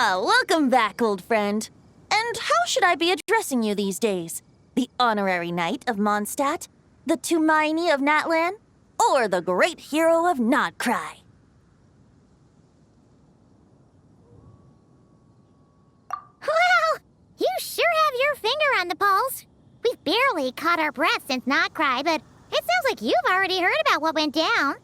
Welcome back, old friend. And how should I be addressing you these days? The honorary knight of Mondstadt? The Tumaini of Natlan? Or the great hero of Nodcry? Well, you sure have your finger on the pulse. We've barely caught our breath since Nodcry, but it sounds like you've already heard about what went down.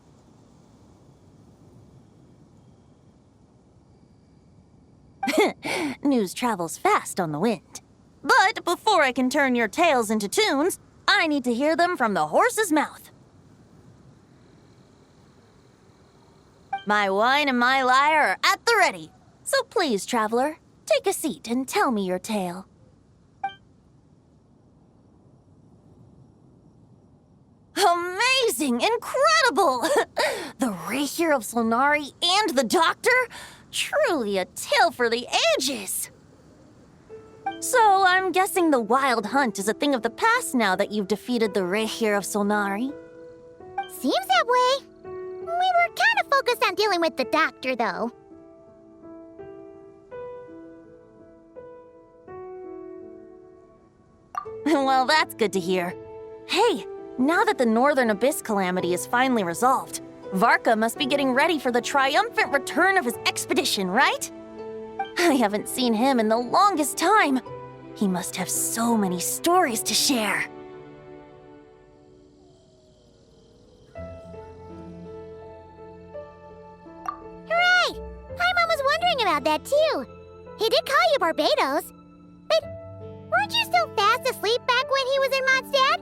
News travels fast on the wind. But before I can turn your tales into tunes, I need to hear them from the horse's mouth. My wine and my lyre are at the ready. So please, traveler, take a seat and tell me your tale. Amazing! Incredible! The Rapier of Solnari and the Doctor? Truly a tale for the ages! So, I'm guessing the Wild Hunt is a thing of the past now that you've defeated the Rapier of Solnari? Seems that way. We were kind of focused on dealing with the Doctor, though. Well, that's good to hear. Hey, now that the Northern Abyss calamity is finally resolved, Varka must be getting ready for the triumphant return of his expedition, right? I haven't seen him in the longest time. He must have so many stories to share. Hooray! Paimon was wondering about that, too. He did call you Barbados. But weren't you still fast asleep back when he was in Mondstadt?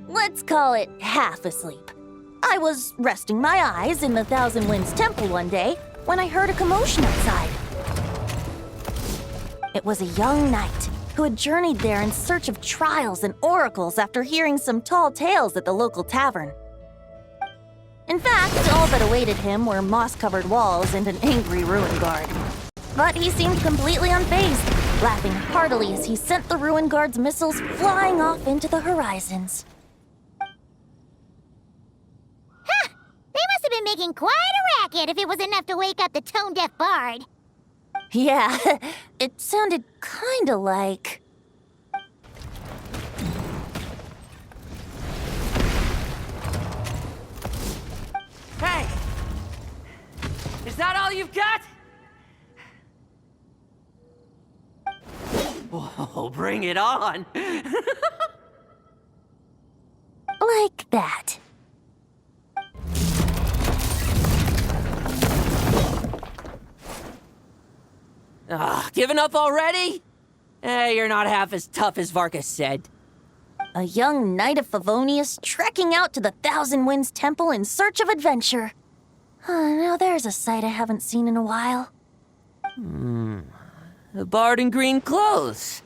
Let's call it half asleep. I was resting my eyes in the Thousand Winds Temple one day when I heard a commotion outside. It was a young knight who had journeyed there in search of trials and oracles after hearing some tall tales at the local tavern. In fact, all that awaited him were moss-covered walls and an angry ruin guard. But he seemed completely unfazed, laughing heartily as he sent the ruin guard's missiles flying off into the horizons. Ha! They must have been making quite a racket if it was enough to wake up the tone-deaf bard. Yeah, it sounded kinda like... Hey! Is that all you've got? Whoa, bring it on! like that. Giving up already? You're not half as tough as Varka said. A young knight of Favonius trekking out to the Thousand Winds Temple in search of adventure. Now there's a sight I haven't seen in a while. A bard in green clothes.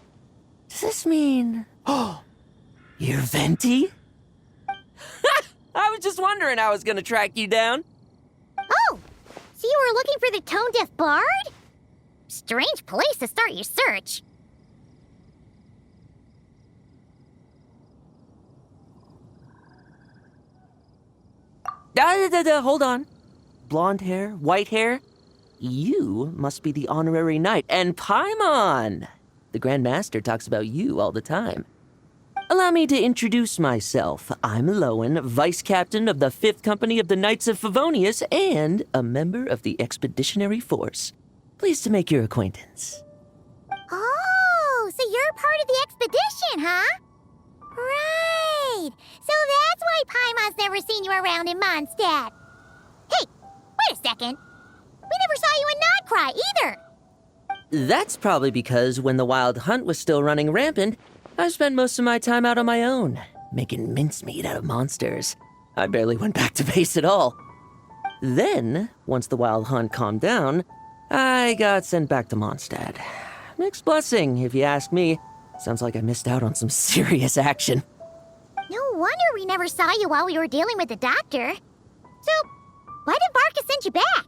Does this mean... Oh, you're Venti? I was just wondering how I was gonna track you down. Oh, so you were looking for the tone-deaf bard? Strange place to start your search. Hold on. Blonde hair, white hair? You must be the honorary knight, and Paimon! The Grand Master talks about you all the time. Allow me to introduce myself. I'm Lowen, Vice Captain of the 5th Company of the Knights of Favonius and a member of the Expeditionary Force. Pleased to make your acquaintance. Oh, so you're part of the expedition, huh? Right. So that's why Paimon's never seen you around in Mondstadt. Hey, wait a second. We never saw you in Nodcry either. That's probably because when the Wild Hunt was still running rampant, I spent most of my time out on my own, making mincemeat out of monsters. I barely went back to base at all. Then, once the Wild Hunt calmed down, I got sent back to Mondstadt. Mixed blessing, if you ask me. Sounds like I missed out on some serious action. No wonder we never saw you while we were dealing with the Doctor. So, why did Varka send you back?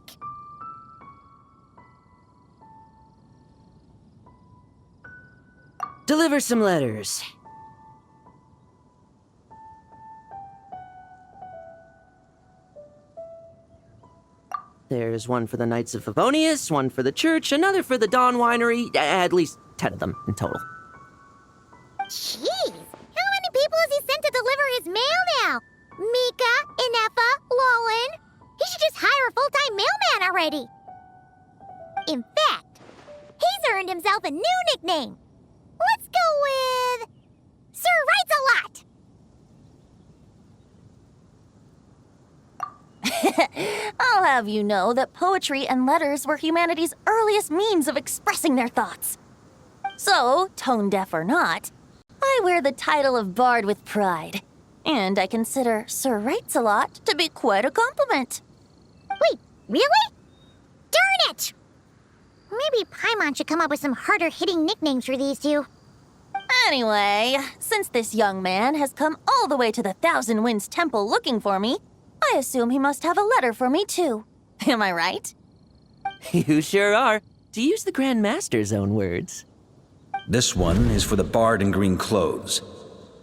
Deliver some letters. There's one for the Knights of Favonius, one for the church, another for the Dawn Winery, at least 10 of them in total. Jeez, how many people has he sent to deliver his mail now? Mika, Inefa, Lolan. He should just hire a full-time mailman already. In fact, he's earned himself a new nickname. Let's go with Sir Writes-A-Lot. I'll have you know that poetry and letters were humanity's earliest means of expressing their thoughts. So, tone deaf or not, I wear the title of Bard with pride. And I consider Sir Writes-A-Lot to be quite a compliment. Wait, really? Darn it! Maybe Paimon should come up with some harder-hitting nicknames for these two. Anyway, since this young man has come all the way to the Thousand Winds Temple looking for me, I assume he must have a letter for me too. Am I right? You sure are, to use the Grand Master's own words. This one is for the Bard in green clothes.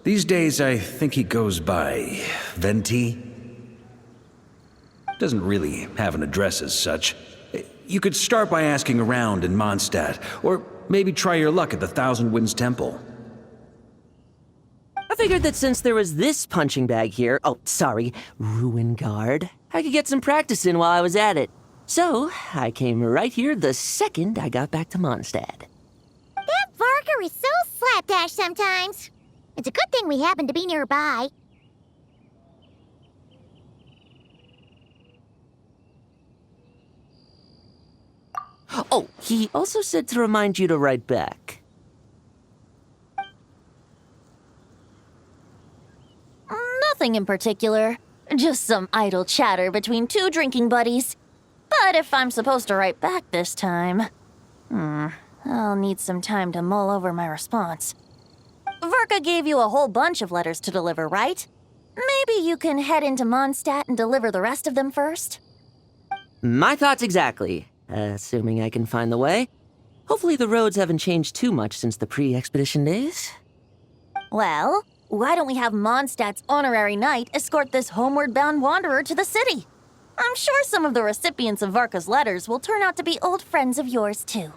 These days, I think he goes by Venti. Doesn't really have an address as such. You could start by asking around in Mondstadt, or maybe try your luck at the Thousand Winds Temple. I figured that since there was this punching bag here, Ruin Guard, I could get some practice in while I was at it. So, I came right here the second I got back to Mondstadt. That Varker is so slapdash sometimes. It's a good thing we happen to be nearby. Oh, he also said to remind you to write back. Nothing in particular. Just some idle chatter between two drinking buddies. But if I'm supposed to write back this time, I'll need some time to mull over my response. Verka gave you a whole bunch of letters to deliver, right? Maybe you can head into Mondstadt and deliver the rest of them first? My thoughts exactly, assuming I can find the way. Hopefully the roads haven't changed too much since the pre-expedition days. Well, why don't we have Mondstadt's honorary knight escort this homeward-bound wanderer to the city? I'm sure some of the recipients of Varka's letters will turn out to be old friends of yours, too.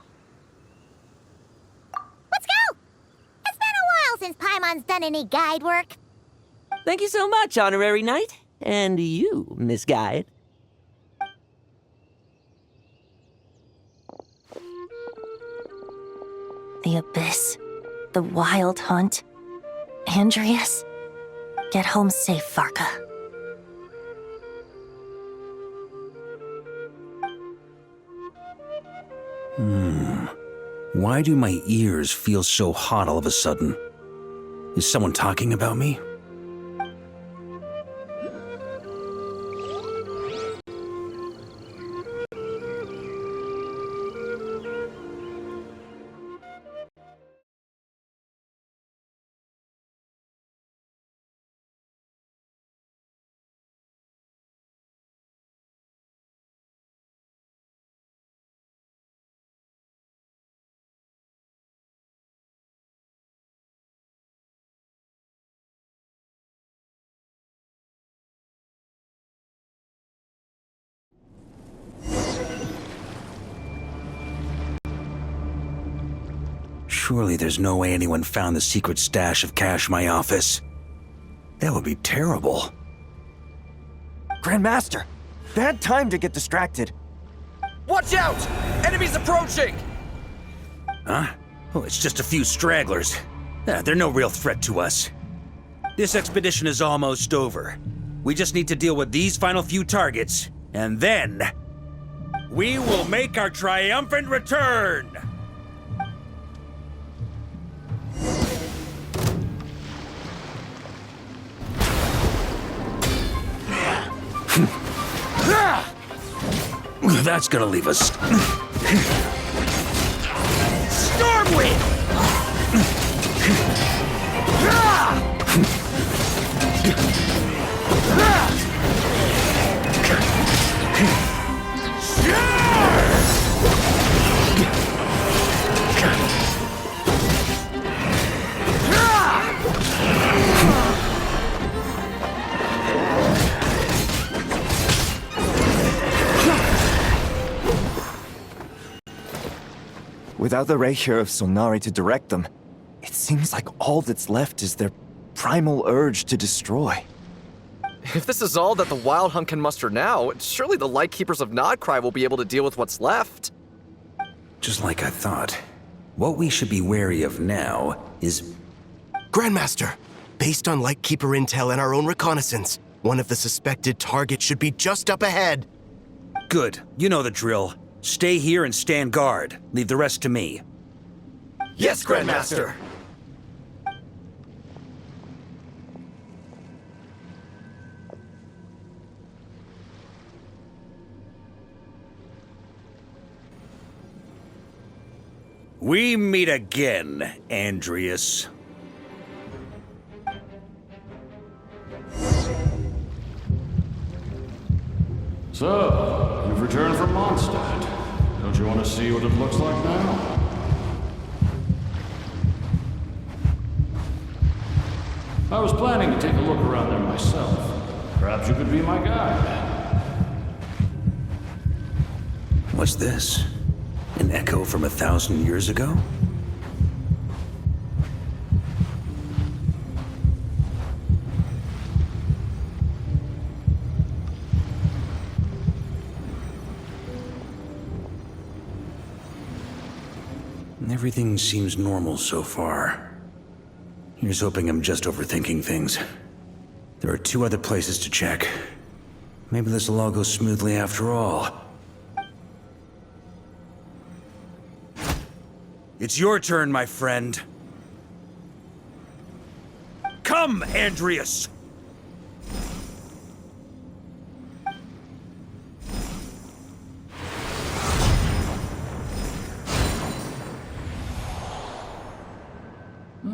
Let's go! It's been a while since Paimon's done any guide work. Thank you so much, honorary knight. And you, Miss Guide. The Abyss. The Wild Hunt. Andreas. Get home safe, Varka. Why do my ears feel so hot all of a sudden? Is someone talking about me? Surely there's no way anyone found the secret stash of cash in my office. That would be terrible. Grandmaster, bad time to get distracted. Watch out! Enemies approaching! Huh? Oh, it's just a few stragglers. They're no real threat to us. This expedition is almost over. We just need to deal with these final few targets, and then we will make our triumphant return! That's gonna leave us. Stormwind! Without the ray here of Sonari to direct them, it seems like all that's left is their primal urge to destroy. If this is all that the Wild Hunt can muster now, surely the Lightkeepers of Nodcry will be able to deal with what's left. Just like I thought. What we should be wary of now is... Grandmaster, based on Lightkeeper intel and our own reconnaissance, one of the suspected targets should be just up ahead. Good. You know the drill. Stay here and stand guard. Leave the rest to me. Yes, Grandmaster! We meet again, Andreas. So, you've returned from Mondstadt. Don't you want to see what it looks like now? I was planning to take a look around there myself. Perhaps you could be my guide. What's this? An echo from 1,000 years ago? Everything seems normal so far. Here's hoping I'm just overthinking things. There are 2 other places to check. Maybe this will all go smoothly after all. It's your turn, my friend. Come, Andreas!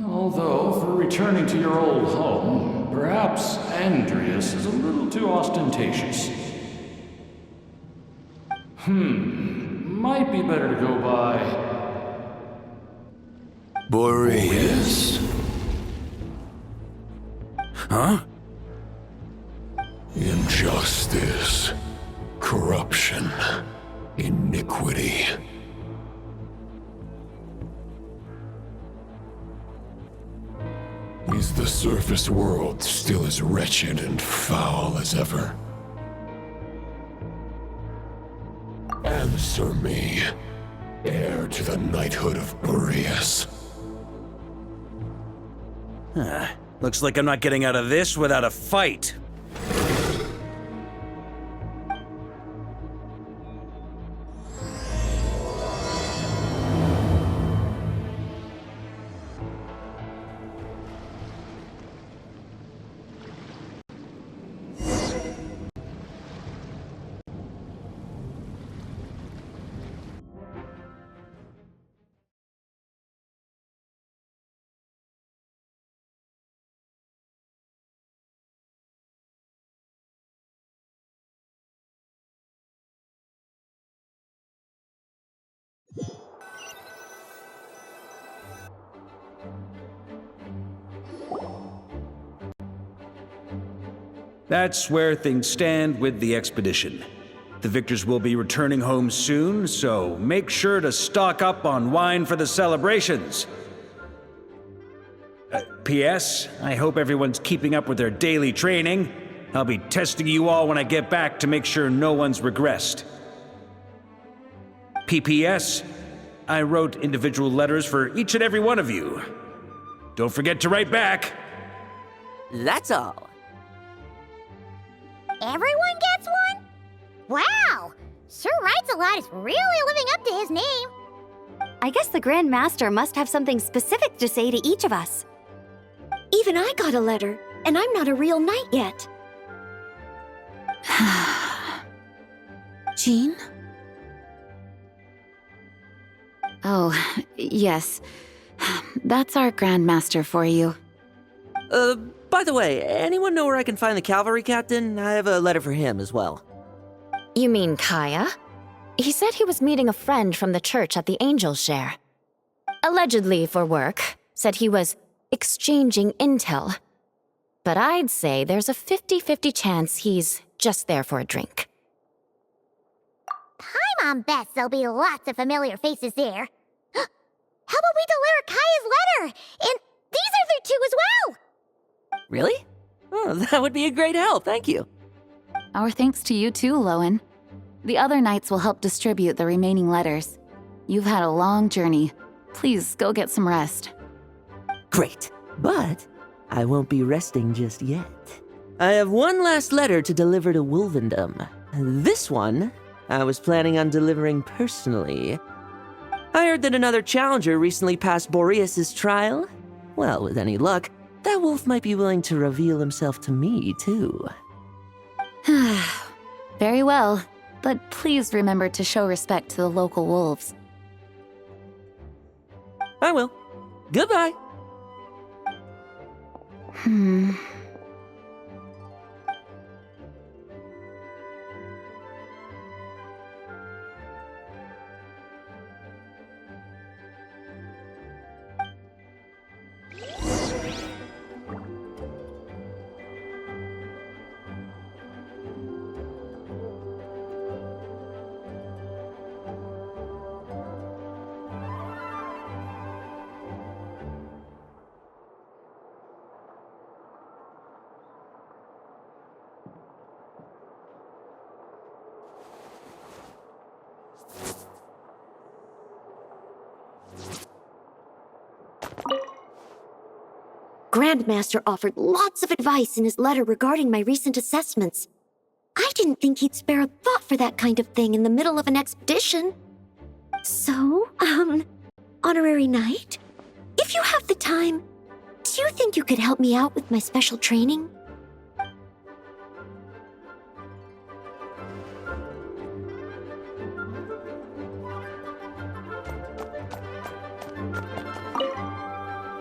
Although, for returning to your old home, perhaps Andreas is a little too ostentatious. Might be better to go by... Boreas. Huh? Injustice. Corruption. Iniquity. Is the surface world still as wretched and foul as ever? Answer me, heir to the knighthood of Boreas. Looks like I'm not getting out of this without a fight. That's where things stand with the expedition. The victors will be returning home soon, so make sure to stock up on wine for the celebrations. P.S. I hope everyone's keeping up with their daily training. I'll be testing you all when I get back to make sure no one's regressed. P.P.S. I wrote individual letters for each and every one of you. Don't forget to write back. That's all. Everyone gets one? Wow! Sir Writes-A-Lot is really living up to his name. I guess the Grand Master must have something specific to say to each of us. Even I got a letter, and I'm not a real knight yet. Jean? Oh, yes. That's our Grand Master for you. By the way, anyone know where I can find the cavalry captain? I have a letter for him as well. You mean Kaya? He said he was meeting a friend from the church at the Angel Share. Allegedly for work. Said he was exchanging intel. But I'd say there's a 50-50 chance he's just there for a drink. Paimon bets there'll be lots of familiar faces there. How about we deliver Kaya's letter? And these other two as well! Really? Oh, that would be a great help, thank you. Our thanks to you too, Lowen. The other knights will help distribute the remaining letters. You've had a long journey. Please go get some rest. Great, but I won't be resting just yet. I have one last letter to deliver to Wolvendom. This one, I was planning on delivering personally. I heard that another challenger recently passed Boreas's trial. Well, with any luck, that wolf might be willing to reveal himself to me, too. Very well, but please remember to show respect to the local wolves. I will. Goodbye. Grandmaster offered lots of advice in his letter regarding my recent assessments. I didn't think he'd spare a thought for that kind of thing in the middle of an expedition. So, Honorary Knight, if you have the time, do you think you could help me out with my special training?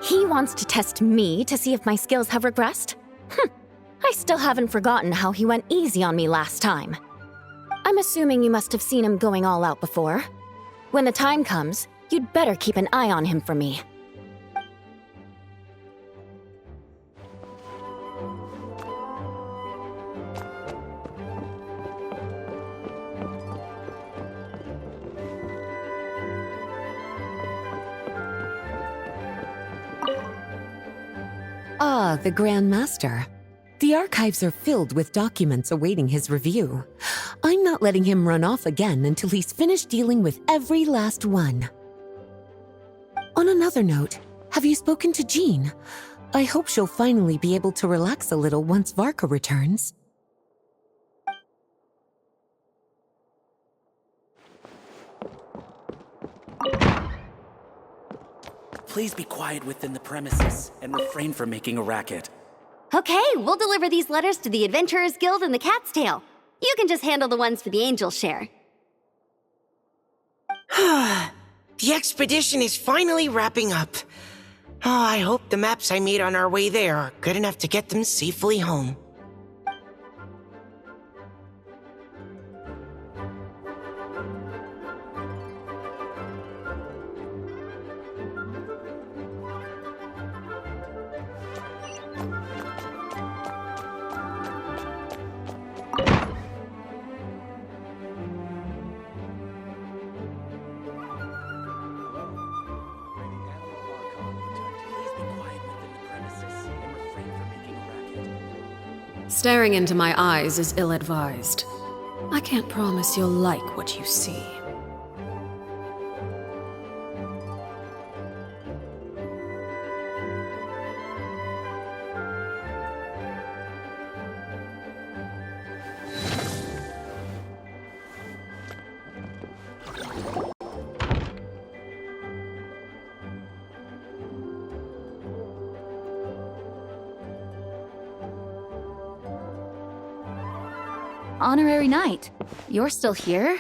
He wants to test me to see if my skills have regressed? I still haven't forgotten how he went easy on me last time. I'm assuming you must have seen him going all out before. When the time comes, you'd better keep an eye on him for me. Ah, the Grand Master. The archives are filled with documents awaiting his review. I'm not letting him run off again until he's finished dealing with every last one. On another note, have you spoken to Jean? I hope she'll finally be able to relax a little once Varka returns. Please be quiet within the premises and refrain from making a racket. Okay, we'll deliver these letters to the Adventurers Guild and the Cat's Tail. You can just handle the ones for the Angel's Share. The expedition is finally wrapping up. Oh, I hope the maps I made on our way there are good enough to get them safely home. Staring into my eyes is ill-advised. I can't promise you'll like what you see. Honorary Knight, you're still here?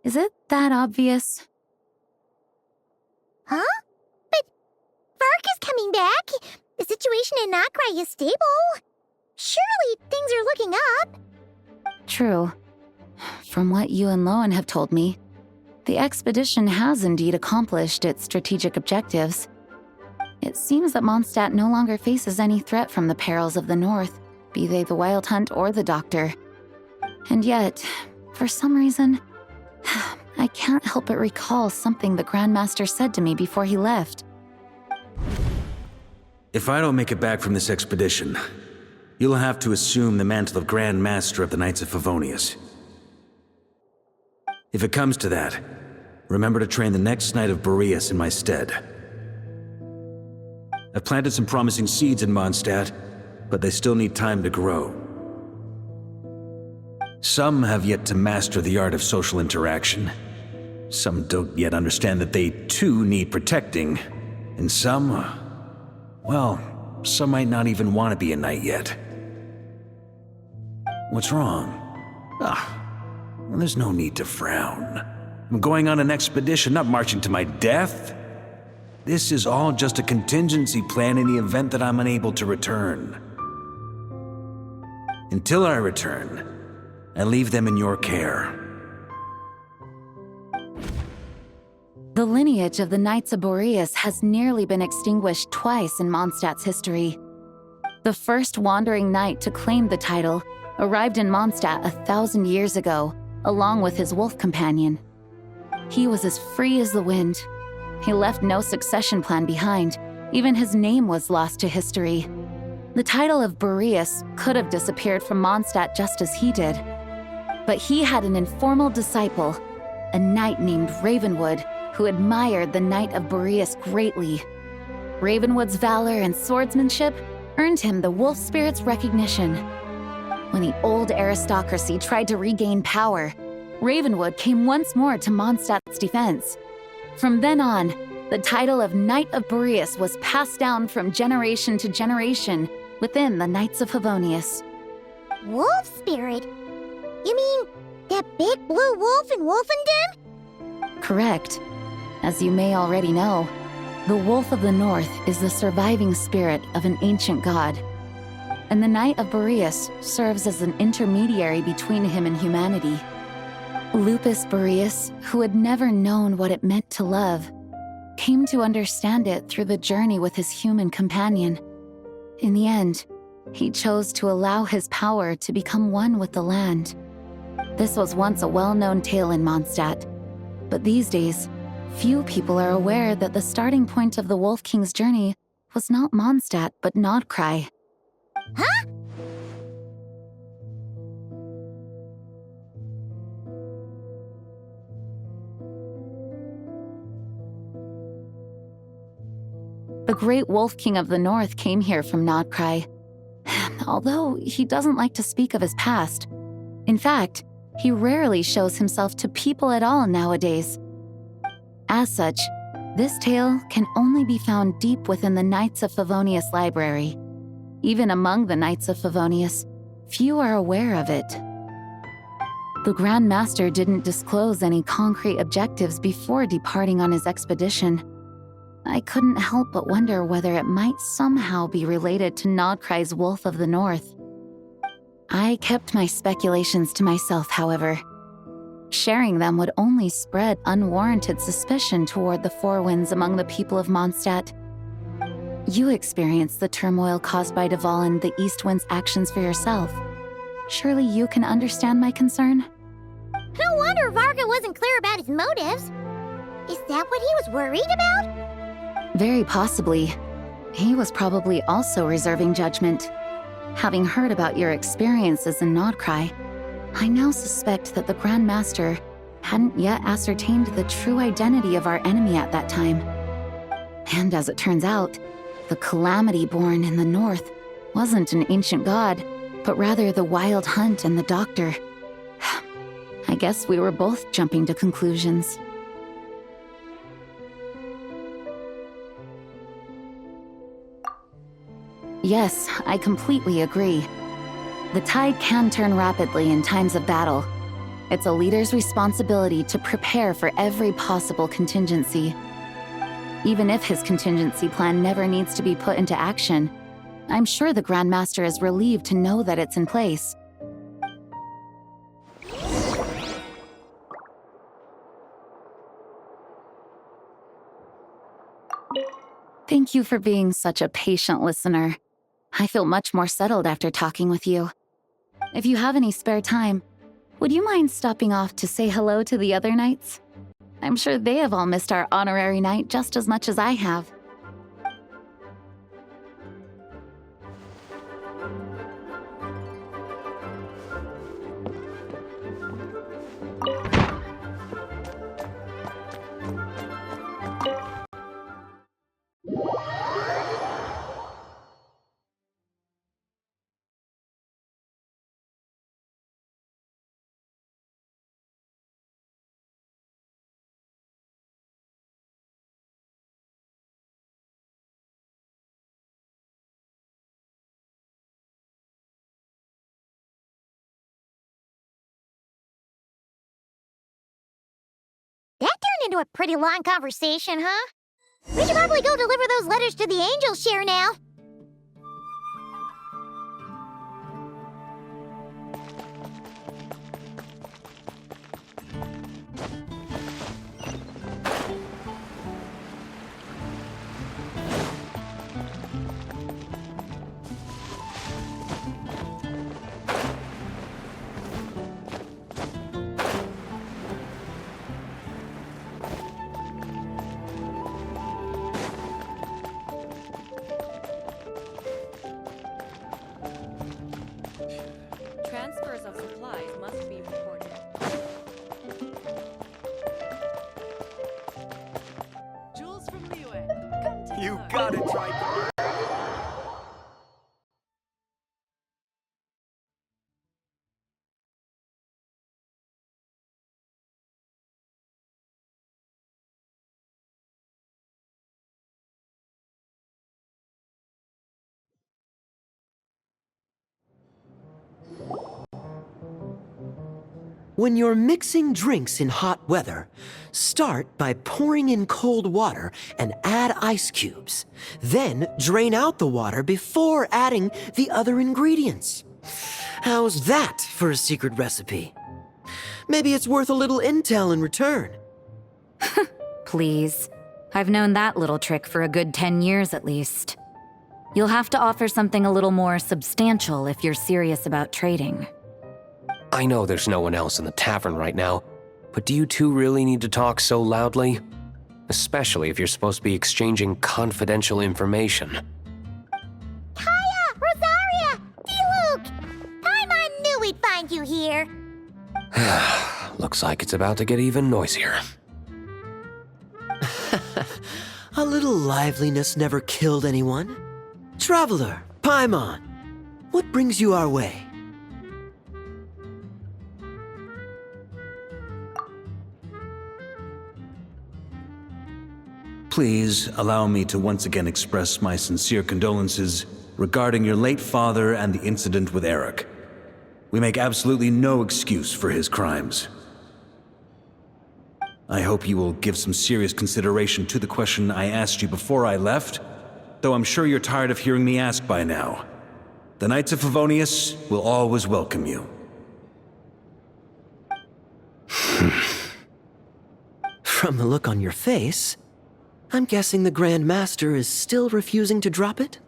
Is it that obvious? Huh? But Varka's coming back. The situation in Nakrai is stable. Surely things are looking up. True. From what you and Lowen have told me, the expedition has indeed accomplished its strategic objectives. It seems that Mondstadt no longer faces any threat from the perils of the North, be they the Wild Hunt or the Doctor. And yet, for some reason, I can't help but recall something the Grandmaster said to me before he left. If I don't make it back from this expedition, you'll have to assume the mantle of Grand Master of the Knights of Favonius. If it comes to that, remember to train the next Knight of Boreas in my stead. I've planted some promising seeds in Mondstadt, but they still need time to grow. Some have yet to master the art of social interaction. Some don't yet understand that they too need protecting. And some, well, some might not even want to be a knight yet. What's wrong? Well, there's no need to frown. I'm going on an expedition, not marching to my death. This is all just a contingency plan in the event that I'm unable to return. Until I return, I leave them in your care. The lineage of the Knights of Boreas has nearly been extinguished twice in Mondstadt's history. The first wandering knight to claim the title arrived in Mondstadt 1,000 years ago, along with his wolf companion. He was as free as the wind. He left no succession plan behind. Even his name was lost to history. The title of Boreas could have disappeared from Mondstadt just as he did. But he had an informal disciple, a knight named Ravenwood, who admired the Knight of Boreas greatly. Ravenwood's valor and swordsmanship earned him the wolf spirit's recognition. When the old aristocracy tried to regain power, Ravenwood came once more to Mondstadt's defense. From then on, the title of Knight of Boreas was passed down from generation to generation within the Knights of Favonius. Wolf spirit? You mean that big blue wolf in Wolfendom? Correct. As you may already know, the Wolf of the North is the surviving spirit of an ancient god, and the Knight of Boreas serves as an intermediary between him and humanity. Lupus Boreas, who had never known what it meant to love, came to understand it through the journey with his human companion. In the end, he chose to allow his power to become one with the land. This was once a well-known tale in Mondstadt, but these days, few people are aware that the starting point of the Wolf King's journey was not Mondstadt, but Nodcry. Huh? The great Wolf King of the North came here from Nodcry, although he doesn't like to speak of his past. In fact, he rarely shows himself to people at all nowadays. As such, this tale can only be found deep within the Knights of Favonius library. Even among the Knights of Favonius, few are aware of it. The Grand Master didn't disclose any concrete objectives before departing on his expedition. I couldn't help but wonder whether it might somehow be related to Nodcry's Wolf of the North. I kept my speculations to myself, however. Sharing them would only spread unwarranted suspicion toward the Four Winds among the people of Mondstadt. You experienced the turmoil caused by Dvalin the East Wind's actions for yourself. Surely you can understand my concern? No wonder Varga wasn't clear about his motives. Is that what he was worried about? Very possibly. He was probably also reserving judgment. Having heard about your experiences in Nodcry, I now suspect that the Grand Master hadn't yet ascertained the true identity of our enemy at that time. And as it turns out, the Calamity born in the North wasn't an ancient god, but rather the Wild Hunt and the Doctor. I guess we were both jumping to conclusions. Yes, I completely agree. The tide can turn rapidly in times of battle. It's a leader's responsibility to prepare for every possible contingency. Even if his contingency plan never needs to be put into action, I'm sure the Grand Master is relieved to know that it's in place. Thank Thank you for being such a patient listener. I feel much more settled after talking with you. If you have any spare time, would you mind stopping off to say hello to the other knights? I'm sure they have all missed our honorary knight just as much as I have. That turned into a pretty long conversation, huh? We should probably go deliver those letters to the angel share now. Transfers of supplies must be reported. Jules from Liyue, come take You a look. got it, Triton. When you're mixing drinks in hot weather, start by pouring in cold water and add ice cubes. Then drain out the water before adding the other ingredients. How's that for a secret recipe? Maybe it's worth a little intel in return. Please. I've known that little trick for a good 10 years at least. You'll have to offer something a little more substantial if you're serious about trading. I know there's no one else in the tavern right now, but do you two really need to talk so loudly? Especially if you're supposed to be exchanging confidential information. Kaya! Rosaria! D-Luke! I knew we'd find you here. Looks like it's about to get even noisier. A little liveliness never killed anyone. Traveler, Paimon, what brings you our way? Please allow me to once again express my sincere condolences regarding your late father and the incident with Eric. We make absolutely no excuse for his crimes. I hope you will give some serious consideration to the question I asked you before I left, though I'm sure you're tired of hearing me ask by now. The Knights of Favonius will always welcome you. From the look on your face, I'm guessing the Grand Master is still refusing to drop it?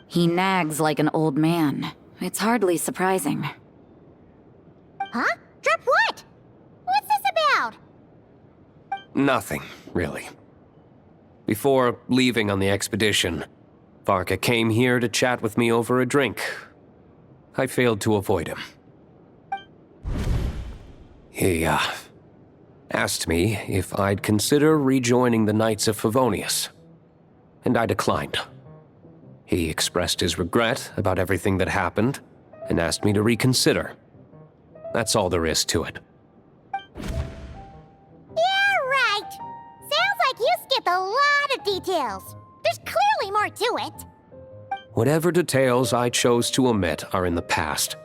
He nags like an old man. It's hardly surprising. Huh? Drop what? What's this about? Nothing, really. Before leaving on the expedition, Varka came here to chat with me over a drink. I failed to avoid him. He, asked me if I'd consider rejoining the Knights of Favonius, and I declined. He expressed his regret about everything that happened, and asked me to reconsider. That's all there is to it. Yeah, right. Sounds like you skipped a lot of details. There's clearly more to it. Whatever details I chose to omit are in the past.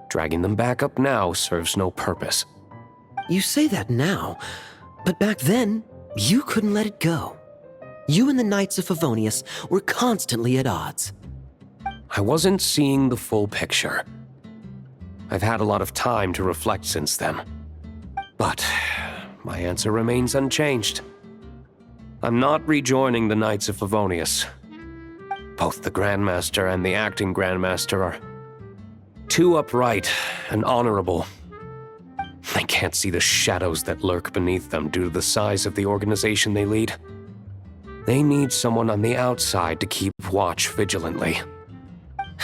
Dragging them back up now serves no purpose. You say that now, but back then, you couldn't let it go. You and the Knights of Favonius were constantly at odds. I wasn't seeing the full picture. I've had a lot of time to reflect since then. But my answer remains unchanged. I'm not rejoining the Knights of Favonius. Both the Grandmaster and the acting Grandmaster are too upright and honorable. They can't see the shadows that lurk beneath them due to the size of the organization they lead. They need someone on the outside to keep watch vigilantly.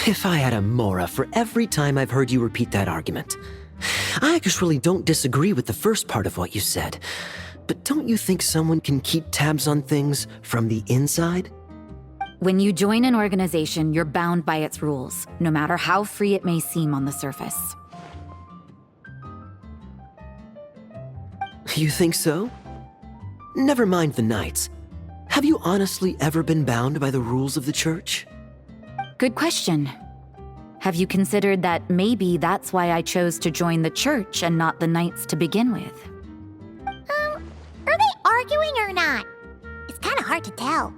If I had a Mora for every time I've heard you repeat that argument. I actually don't disagree with the first part of what you said. But don't you think someone can keep tabs on things from the inside? When you join an organization, you're bound by its rules, no matter how free it may seem on the surface. You think so? Never mind the Knights. Have you honestly ever been bound by the rules of the Church? Good question. Have you considered that maybe that's why I chose to join the Church and not the Knights to begin with? Are they arguing or not? It's kind of hard to tell.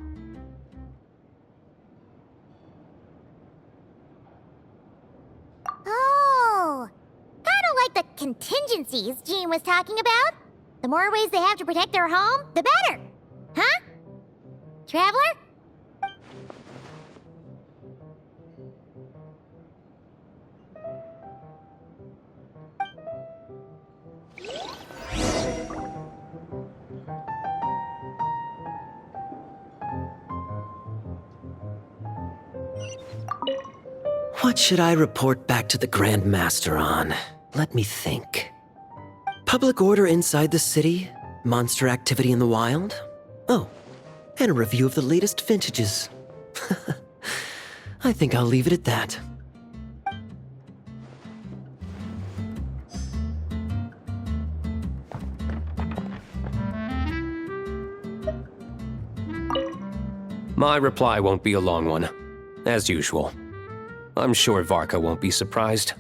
Oh, kind of like the contingencies Jean was talking about. The more ways they have to protect their home, the better. Huh? Traveler? What should I report back to the Grand Master on? Let me think. Public order inside the city, monster activity in the wild. Oh, and a review of the latest vintages. I think I'll leave it at that. My reply won't be a long one, as usual. I'm sure Varka won't be surprised.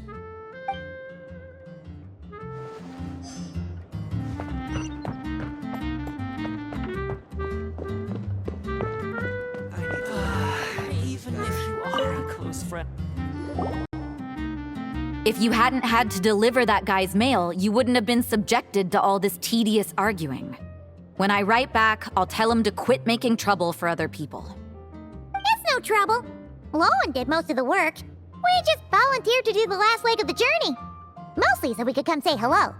Even if you are a close friend. If you hadn't had to deliver that guy's mail, you wouldn't have been subjected to all this tedious arguing. When I write back, I'll tell him to quit making trouble for other people. It's no trouble. Lowen did most of the work. We just volunteered to do the last leg of the journey. Mostly so we could come say hello.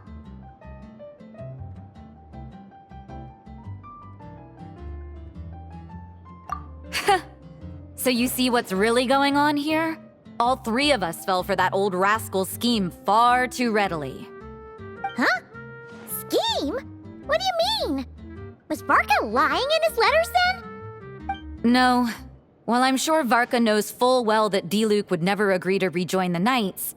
So you see what's really going on here? All three of us fell for that old rascal's scheme far too readily. Huh? Scheme? What do you mean? Was Varka lying in his letters then? No. While I'm sure Varka knows full well that Diluc would never agree to rejoin the Knights,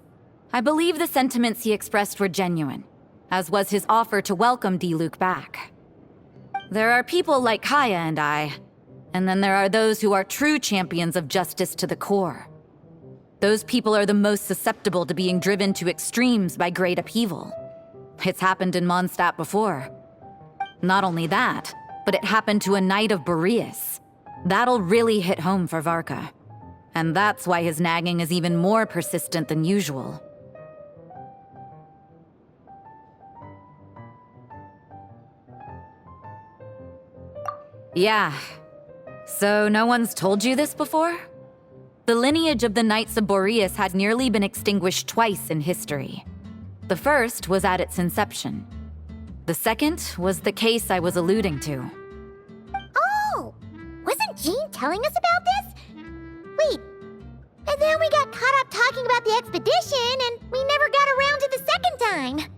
I believe the sentiments he expressed were genuine, as was his offer to welcome Diluc back. There are people like Kaya and I, and then there are those who are true champions of justice to the core. Those people are the most susceptible to being driven to extremes by great upheaval. It's happened in Mondstadt before. Not only that, but it happened to a Knight of Boreas. That'll really hit home for Varka. And that's why his nagging is even more persistent than usual. Yeah. So no one's told you this before? The lineage of the Knights of Boreas had nearly been extinguished twice in history. The first was at its inception. The second was the case I was alluding to. Oh! Wasn't Jean telling us about this? Wait, and then we got caught up talking about the expedition and we never got around to the second time.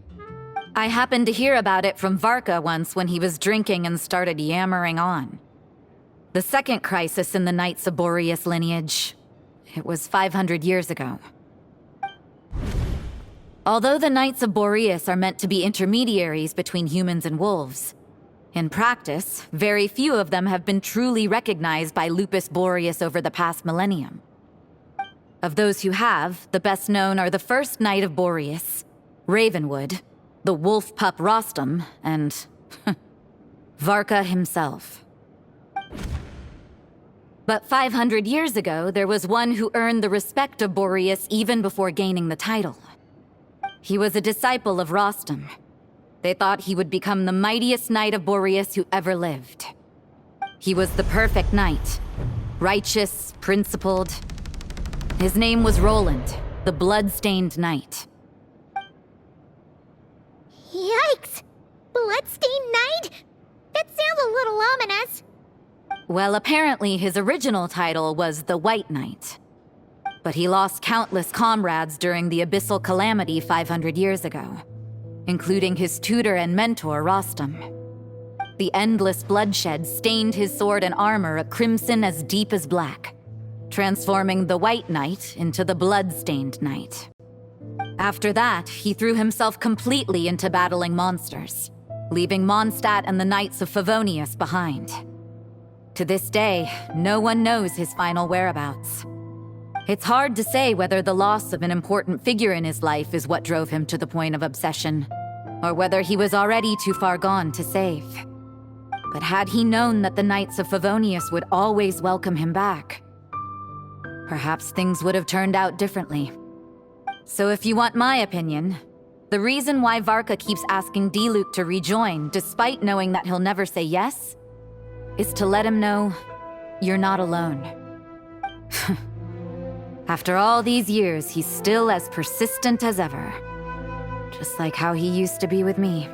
I happened to hear about it from Varka once when he was drinking and started yammering on. The second crisis in the Knights of Boreas lineage. It was 500 years ago. Although the Knights of Boreas are meant to be intermediaries between humans and wolves, in practice, very few of them have been truly recognized by Lupus Boreas over the past millennium. Of those who have, the best known are the first Knight of Boreas, Ravenwood, the wolf pup Rostam, and Varka himself. But 500 years ago, there was one who earned the respect of Boreas even before gaining the title. He was a disciple of Rostam. They thought he would become the mightiest Knight of Boreas who ever lived. He was the perfect knight. Righteous, principled. His name was Roland, the blood-stained knight. Yikes! Bloodstained Knight? That sounds a little ominous. Well, apparently his original title was the White Knight. But he lost countless comrades during the Abyssal Calamity 500 years ago, including his tutor and mentor, Rostam. The endless bloodshed stained his sword and armor a crimson as deep as black, transforming the White Knight into the Blood-Stained Knight. After that, he threw himself completely into battling monsters, leaving Mondstadt and the Knights of Favonius behind. To this day, no one knows his final whereabouts. It's hard to say whether the loss of an important figure in his life is what drove him to the point of obsession, or whether he was already too far gone to save. But had he known that the Knights of Favonius would always welcome him back, perhaps things would have turned out differently. So if you want my opinion, the reason why Varka keeps asking Diluc to rejoin, despite knowing that he'll never say yes, is to let him know you're not alone. After all these years, he's still as persistent as ever. Just like how he used to be with me.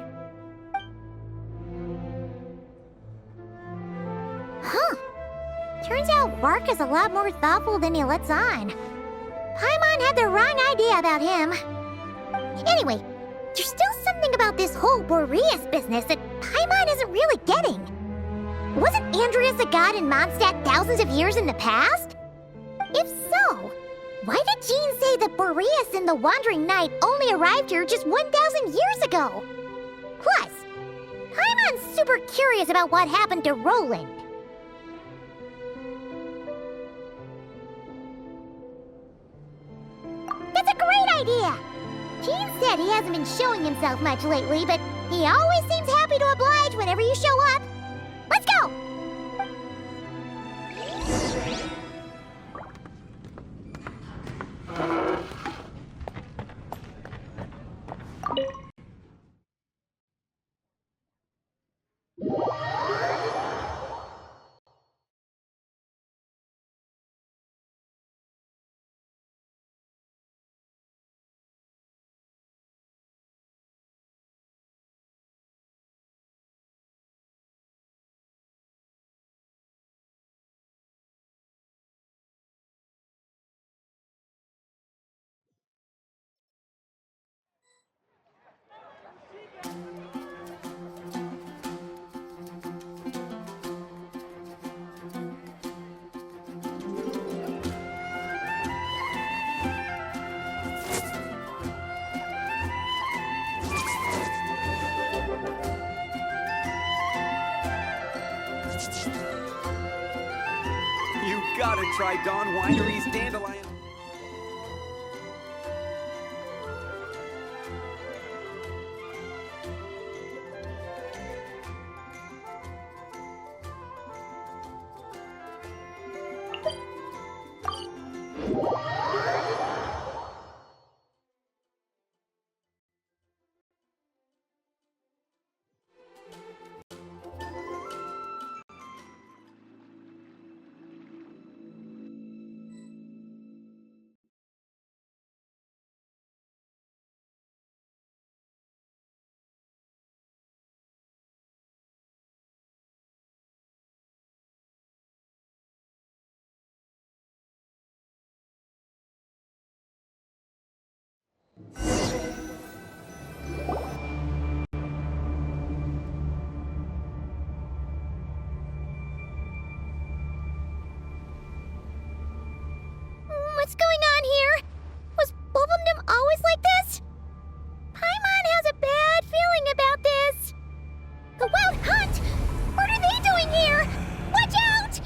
Huh. Turns out Varka's a lot more thoughtful than he lets on. Paimon had the wrong idea about him. Anyway, there's still something about this whole Boreas business that Paimon isn't really getting. Wasn't Andreas a god in Mondstadt thousands of years in the past? If so, why did Jean say that Boreas and the Wandering Knight only arrived here just 1,000 years ago? Plus, Paimon's super curious about what happened to Roland. That's a great idea! Jean said he hasn't been showing himself much lately, but he always seems happy to oblige whenever you show up. Let's go! You gotta try Dawn Winery's Dandelion. What's going on here? Was Bulbumdum always like this? Paimon has a bad feeling about this. The Wild Hunt? What are they doing here? Watch out!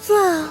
Slow.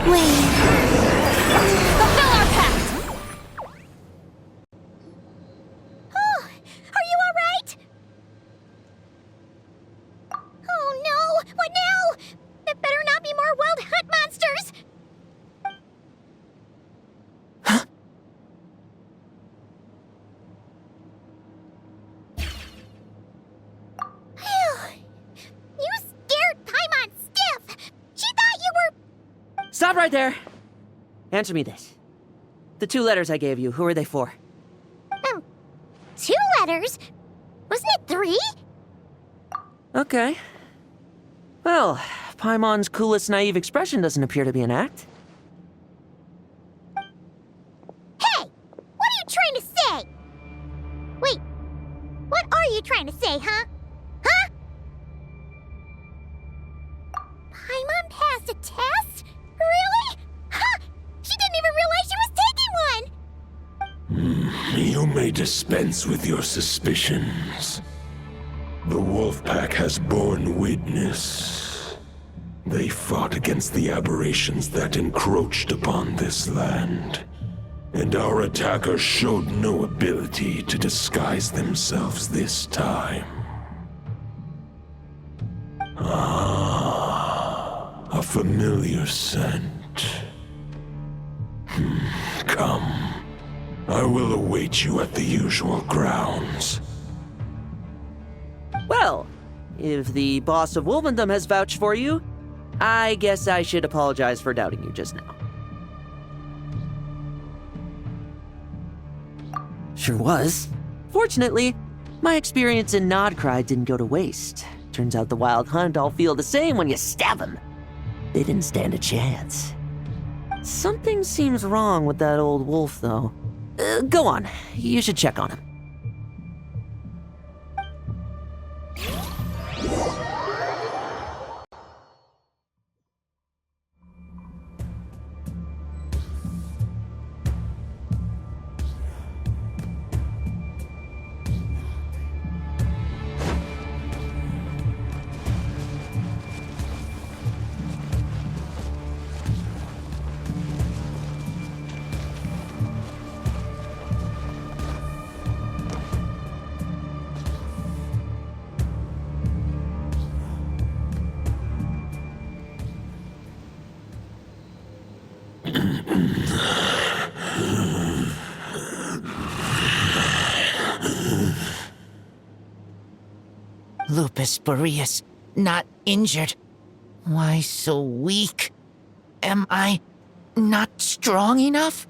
Wait. Fulfill our pact! Oh, are you alright? Oh no! What now? It better not be more wild hunt monsters! You scared Paimon stiff! She thought you were... Stop right there! Answer me this. The 2 letters I gave you, who are they for? 2 letters? Wasn't it 3? Okay. Well, Paimon's coolest naive expression doesn't appear to be an act. Hey! What are you trying to say? Wait, what are you trying to say, huh? Huh? Paimon passed a test? Really? Huh! She didn't even realize she was taking one! You may dispense with your suspicions. The Wolfpack has borne witness. They fought against the aberrations that encroached upon this land, and our attackers showed no ability to disguise themselves this time. Ah, a familiar scent. Come. I will await you at the usual grounds. Well, if the boss of Wolvendom has vouched for you, I guess I should apologize for doubting you just now. Sure was. Fortunately, my experience in Nodcry didn't go to waste. Turns out the Wild Hunt all feel the same when you stab them. They didn't stand a chance. Something seems wrong with that old wolf, though. Go on, you should check on him. Lupus Boreas, not injured. Why so weak? Am I not strong enough?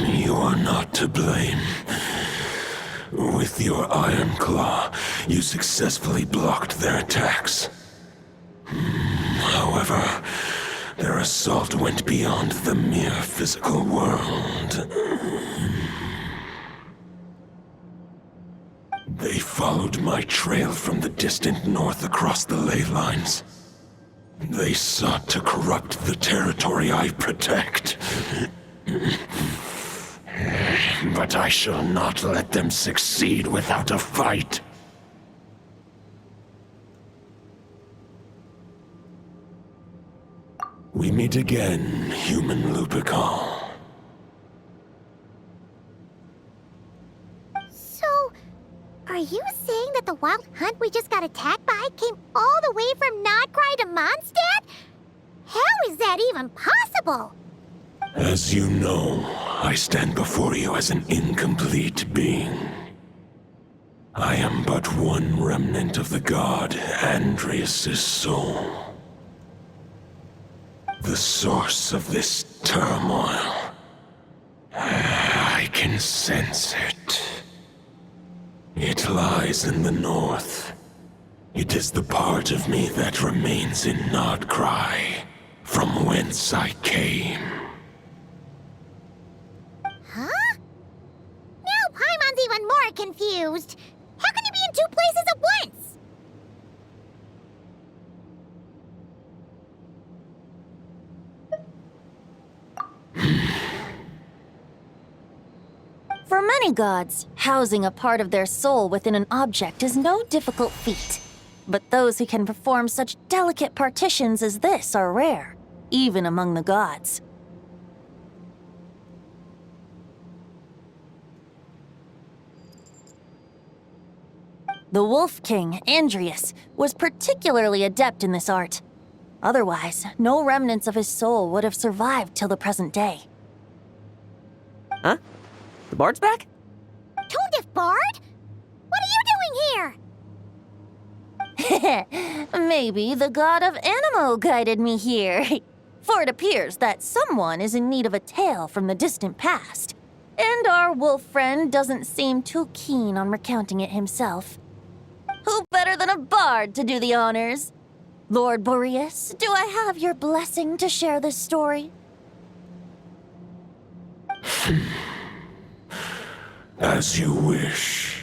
You are not to blame. With your Iron Claw, you successfully blocked their attacks. However, their assault went beyond the mere physical world. They followed my trail from the distant north across the ley lines. They sought to corrupt the territory I protect. But I shall not let them succeed without a fight. We meet again, human Lupical. So, are you saying that the Wild Hunt we just got attacked by came all the way from Nodcry to Mondstadt? How is that even possible? As you know, I stand before you as an incomplete being. I am but one remnant of the god Andrias' soul. The source of this turmoil. I can sense it. It lies in the north. It is the part of me that remains in Nodcry, from whence I came. Huh? Now Paimon's even more confused. How can you be in 2 places at once? For many gods, housing a part of their soul within an object is no difficult feat. But those who can perform such delicate partitions as this are rare, even among the gods. The Wolf King, Andrius, was particularly adept in this art. Otherwise, no remnants of his soul would have survived till the present day. Huh? The bard's back? Toadif Bard? What are you doing here? Maybe the god of Animo guided me here. For it appears that someone is in need of a tale from the distant past. And our wolf friend doesn't seem too keen on recounting it himself. Who better than a bard to do the honors? Lord Boreas, do I have your blessing to share this story? As you wish.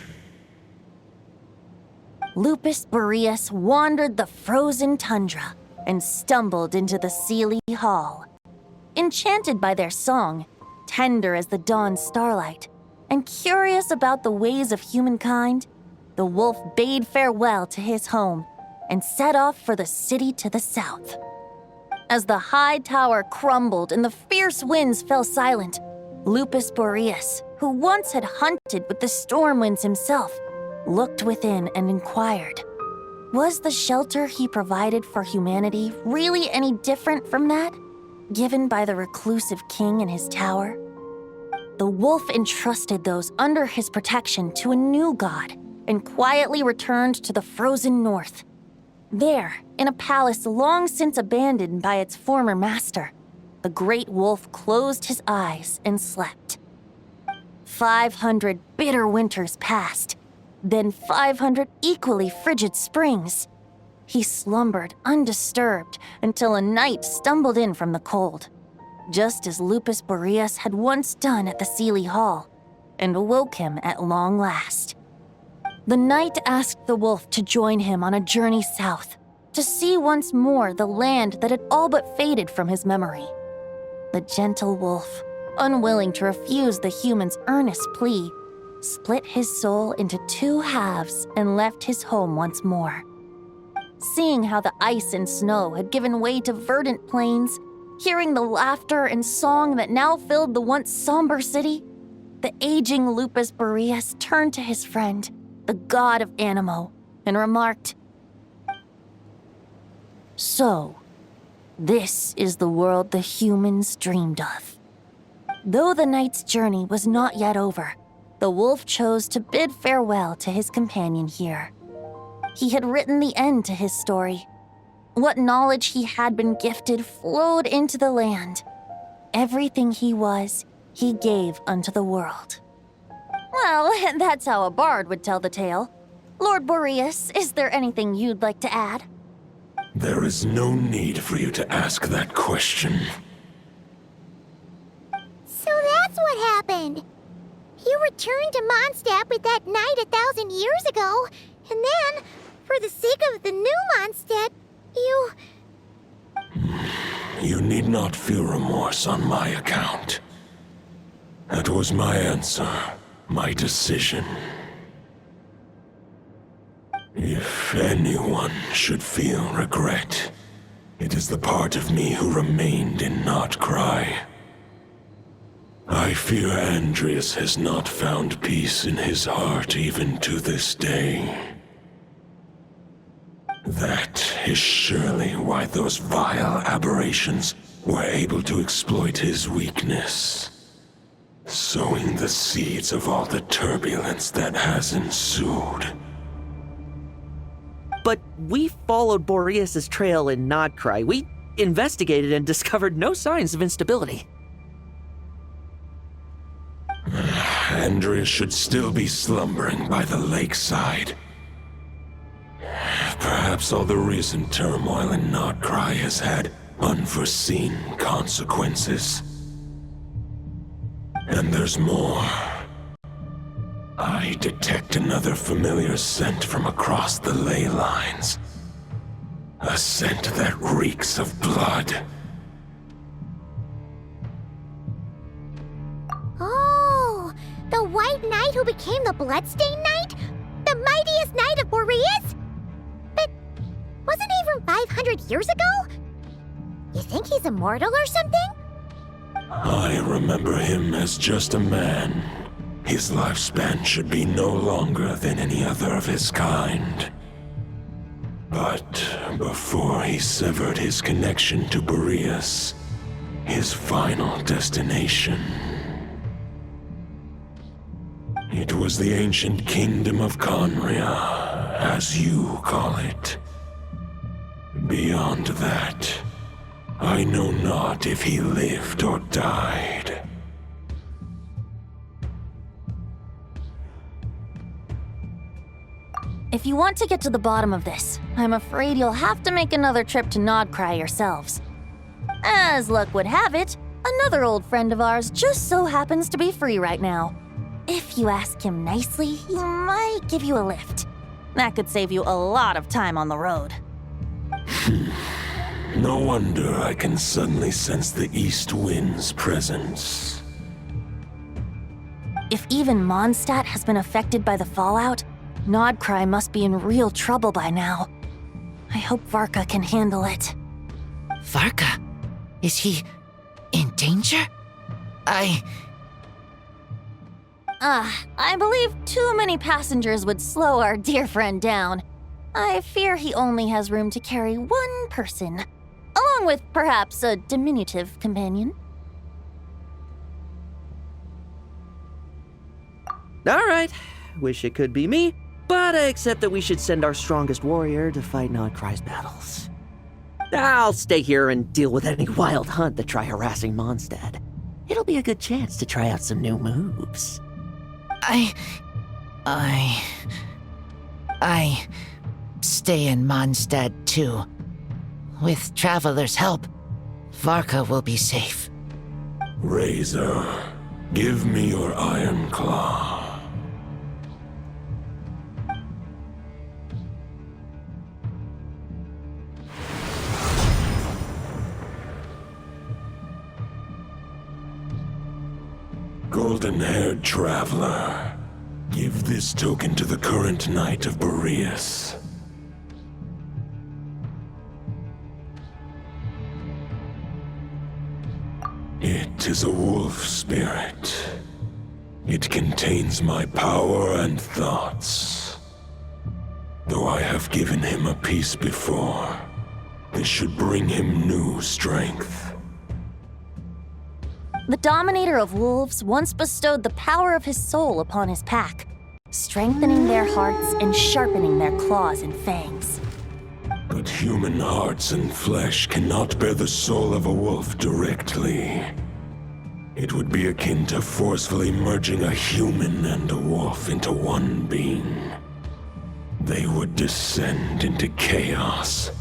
Lupus Boreas wandered the frozen tundra and stumbled into the Seelie Hall. Enchanted by their song, tender as the dawn starlight, and curious about the ways of humankind, the wolf bade farewell to his home and set off for the city to the south. As the high tower crumbled and the fierce winds fell silent, Lupus Boreas, who once had hunted with the storm winds himself, looked within and inquired, was the shelter he provided for humanity really any different from that given by the reclusive king in his tower? The wolf entrusted those under his protection to a new god and quietly returned to the frozen north. There, in a palace long since abandoned by its former master, the great wolf closed his eyes and slept. 500 bitter winters passed, then 500 equally frigid springs. He slumbered undisturbed until a night stumbled in from the cold, just as Lupus Boreas had once done at the Seelie Hall, and awoke him at long last. The knight asked the wolf to join him on a journey south, to see once more the land that had all but faded from his memory. The gentle wolf, unwilling to refuse the human's earnest plea, split his soul into two halves and left his home once more. Seeing how the ice and snow had given way to verdant plains, hearing the laughter and song that now filled the once somber city, the aging Lupus Boreas turned to his friend, the god of Animo, and remarked, "So, this is the world the humans dreamed of." Though the knight's journey was not yet over, the wolf chose to bid farewell to his companion here. He had written the end to his story. What knowledge he had been gifted flowed into the land. Everything he was, he gave unto the world. Well, that's how a bard would tell the tale. Lord Boreas, is there anything you'd like to add? There is no need for you to ask that question. So that's what happened. You returned to Mondstadt with that knight 1,000 years ago, and then, for the sake of the new Mondstadt, you... You need not feel remorse on my account. That was my answer, my decision. If anyone should feel regret, it is the part of me who remained in Notcry. I fear Andrius has not found peace in his heart even to this day. That is surely why those vile aberrations were able to exploit his weakness, sowing the seeds of all the turbulence that has ensued. But we followed Boreas' trail in Nodcry. We investigated and discovered no signs of instability. Andrius should still be slumbering by the lakeside. Perhaps all the recent turmoil in Nodcry has had unforeseen consequences. And there's more. I detect another familiar scent from across the ley lines. A scent that reeks of blood. Oh, the White became the Bloodstained Knight? The mightiest knight of Boreas? But wasn't he from 500 years ago? You think he's immortal or something? I remember him as just a man. His lifespan should be no longer than any other of his kind. But before he severed his connection to Boreas, his final destination, it was the ancient kingdom of Conria, as you call it. Beyond that, I know not if he lived or died. If you want to get to the bottom of this, I'm afraid you'll have to make another trip to Nodcry yourselves. As luck would have it, another old friend of ours just so happens to be free right now. If you ask him nicely, he might give you a lift. That could save you a lot of time on the road. No wonder I can suddenly sense the east wind's presence. If even Mondstadt has been affected by the fallout, Nodcry must be in real trouble by now. I hope Varka can handle it. Varka? Is he in danger? I believe too many passengers would slow our dear friend down. I fear he only has room to carry one person, along with perhaps a diminutive companion. All right, wish it could be me, but I accept that we should send our strongest warrior to fight Nodcry's battles. I'll stay here and deal with any wild hunt that try harassing Mondstadt. It'll be a good chance to try out some new moves. I stay in Mondstadt too. With Traveler's help, Varka will be safe. Razor, give me your Iron Claw. Golden-haired traveler, give this token to the current knight of Boreas. It is a wolf spirit. It contains my power and thoughts. Though I have given him a piece before, this should bring him new strength. The Dominator of Wolves once bestowed the power of his soul upon his pack, strengthening their hearts and sharpening their claws and fangs. But human hearts and flesh cannot bear the soul of a wolf directly. It would be akin to forcefully merging a human and a wolf into one being. They would descend into chaos.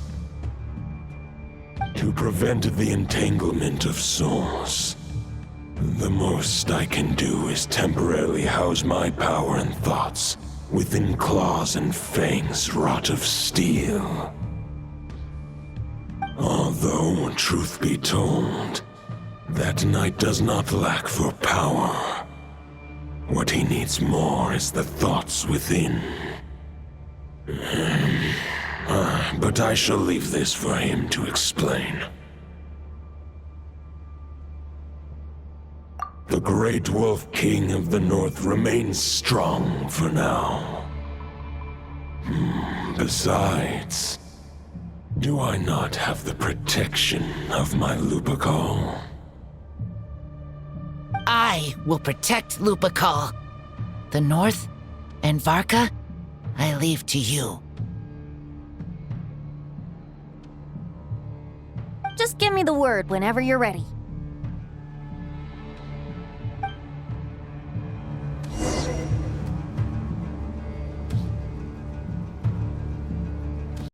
To prevent the entanglement of souls, the most I can do is temporarily house my power and thoughts within claws and fangs wrought of steel. Although, truth be told, that knight does not lack for power. What he needs more is the thoughts within. But I shall leave this for him to explain. The Great Wolf King of the North remains strong for now. Besides, do I not have the protection of my Lupacol? I will protect Lupacol. The North and Varka, I leave to you. Just give me the word whenever you're ready.